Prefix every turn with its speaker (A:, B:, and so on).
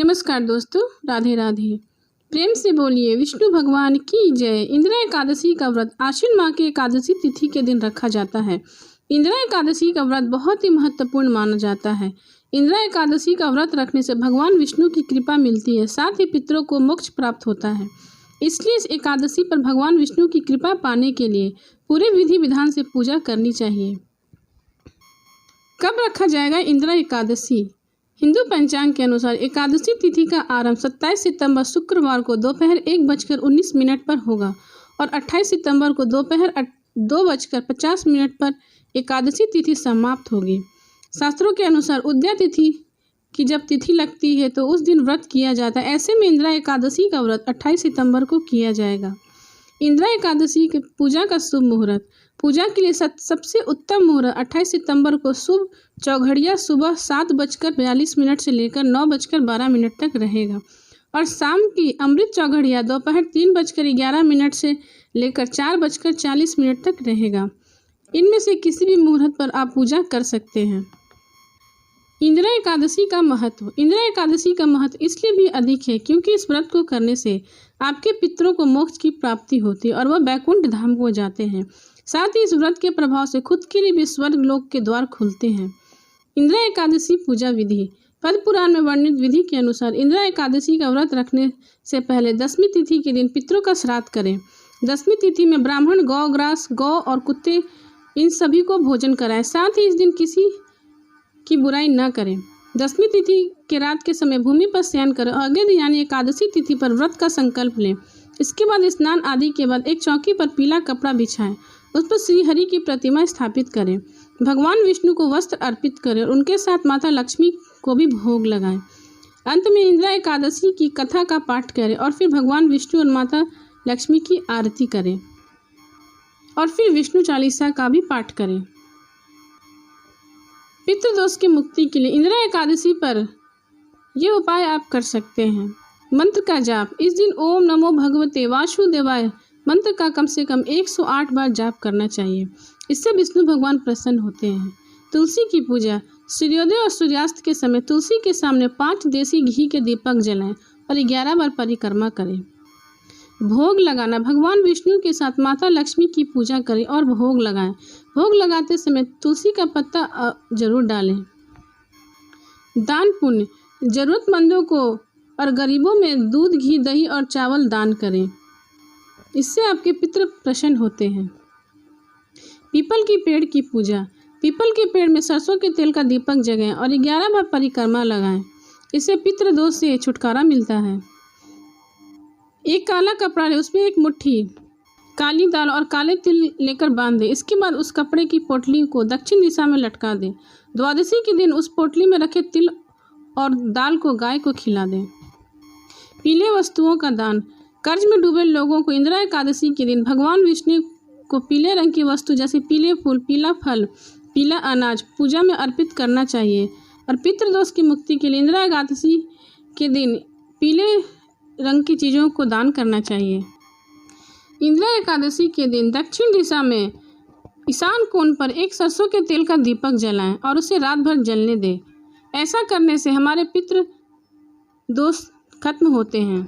A: नमस्कार दोस्तों, राधे राधे। प्रेम से बोलिए विष्णु भगवान की जय। इंदिरा एकादशी का व्रत आश्विन माह की एकादशी तिथि के दिन रखा जाता है। इंदिरा एकादशी का व्रत बहुत ही महत्वपूर्ण माना जाता है। इंदिरा एकादशी का व्रत रखने से भगवान विष्णु की कृपा मिलती है, साथ ही पितरों को मोक्ष प्राप्त होता है। इसलिए इस एकादशी पर भगवान विष्णु की कृपा पाने के लिए पूरे विधि विधान से पूजा करनी चाहिए। कब रखा जाएगा इंदिरा एकादशी? हिंदू पंचांग के अनुसार एकादशी तिथि का आरंभ 27 सितंबर शुक्रवार को दोपहर 1:19 पर होगा और 28 सितंबर को दोपहर 2:50 पर एकादशी तिथि समाप्त होगी। शास्त्रों के अनुसार उदया तिथि की जब तिथि लगती है तो उस दिन व्रत किया जाता है। ऐसे में इंदिरा एकादशी का व्रत 28 सितंबर को किया जाएगा। इंदिरा एकादशी की पूजा का शुभ मुहूर्त। पूजा के लिए सबसे उत्तम मुहूर्त 28 सितंबर को शुभ चौघड़िया सुबह 7:42 से लेकर 9:12 तक रहेगा और शाम की अमृत चौघड़िया दोपहर 3:11 से लेकर 4:40 तक रहेगा। इनमें से किसी भी मुहूर्त पर आप पूजा कर सकते हैं। इंदिरा एकादशी का महत्व। इंदिरा एकादशी का महत्व इसलिए भी अधिक है क्योंकि इस व्रत को करने से आपके पितरों को मोक्ष की प्राप्ति होती है और वह बैकुंठ धाम को जाते हैं। साथ ही इस व्रत के प्रभाव से खुद के लिए भी स्वर्ग लोक के द्वार खुलते हैं। इंदिरा एकादशी पूजा विधि। पद्म पुराण में वर्णित विधि के अनुसार इंदिरा एकादशी का व्रत रखने से पहले दशमी तिथि के दिन पितरों का श्राद्ध करें। दशमी तिथि में ब्राह्मण गौ ग्रास, गौ और कुत्ते इन सभी को भोजन कराएं। साथ ही इस दिन किसी की बुराई न करें। दशमी तिथि के रात के समय भूमि पर शयन करें और अगले दिन यानी एकादशी तिथि पर व्रत का संकल्प लें। इसके बाद स्नान आदि के बाद एक चौकी पर पीला कपड़ा बिछाएं, उस पर श्री हरि की प्रतिमा स्थापित करें, भगवान विष्णु को वस्त्र अर्पित करें और उनके साथ माता लक्ष्मी को भी भोग लगाएं। अंत में इंदिरा एकादशी की कथा का पाठ करें और फिर भगवान विष्णु और माता लक्ष्मी की आरती करें और फिर विष्णु चालीसा का भी पाठ करें। पितृदोष की मुक्ति के लिए इंदिरा एकादशी पर ये उपाय आप कर सकते हैं। मंत्र का जाप। इस दिन ओम नमो भगवते वासुदेवाय मंत्र का कम से कम 108 बार जाप करना चाहिए। इससे विष्णु भगवान प्रसन्न होते हैं। तुलसी की पूजा। सूर्योदय और सूर्यास्त के समय तुलसी के सामने 5 देसी घी के दीपक जलाएं और 11 बार परिक्रमा करें। भोग लगाना। भगवान विष्णु के साथ माता लक्ष्मी की पूजा करें और भोग लगाएं। भोग लगाते समय तुलसी का पत्ता जरूर डालें। दान पुण्य। जरूरतमंदों को और गरीबों में दूध, घी, दही और चावल दान करें। इससे आपके पितृ प्रसन्न होते हैं। पीपल की पेड़ की पूजा। पीपल के पेड़ में सरसों के तेल का दीपक जगाएं और 11 बार परिक्रमा लगाएं। इससे पितृ दोष से छुटकारा मिलता है। एक काला कपड़ा ले, उसमें एक मुट्ठी काली दाल और काले तिल लेकर बांध दें। इसके बाद उस कपड़े की पोटली को दक्षिण दिशा में लटका दें। द्वादशी के दिन उस पोटली में रखे तिल और दाल को गाय को खिला दें। पीले वस्तुओं का दान। कर्ज में डूबे लोगों को इंदिरा एकादशी के दिन भगवान विष्णु को पीले रंग की वस्तु जैसे पीले फूल, पीला फल, पीला अनाज पूजा में अर्पित करना चाहिए और पितृदोष की मुक्ति के लिए इंदिरा एकादशी के दिन पीले रंग की चीज़ों को दान करना चाहिए। इंदिरा एकादशी के दिन दक्षिण दिशा में ईशान कोण पर एक सरसों के तेल का दीपक जलाएं और उसे रात भर जलने दें। ऐसा करने से हमारे पितृ दोष खत्म होते हैं।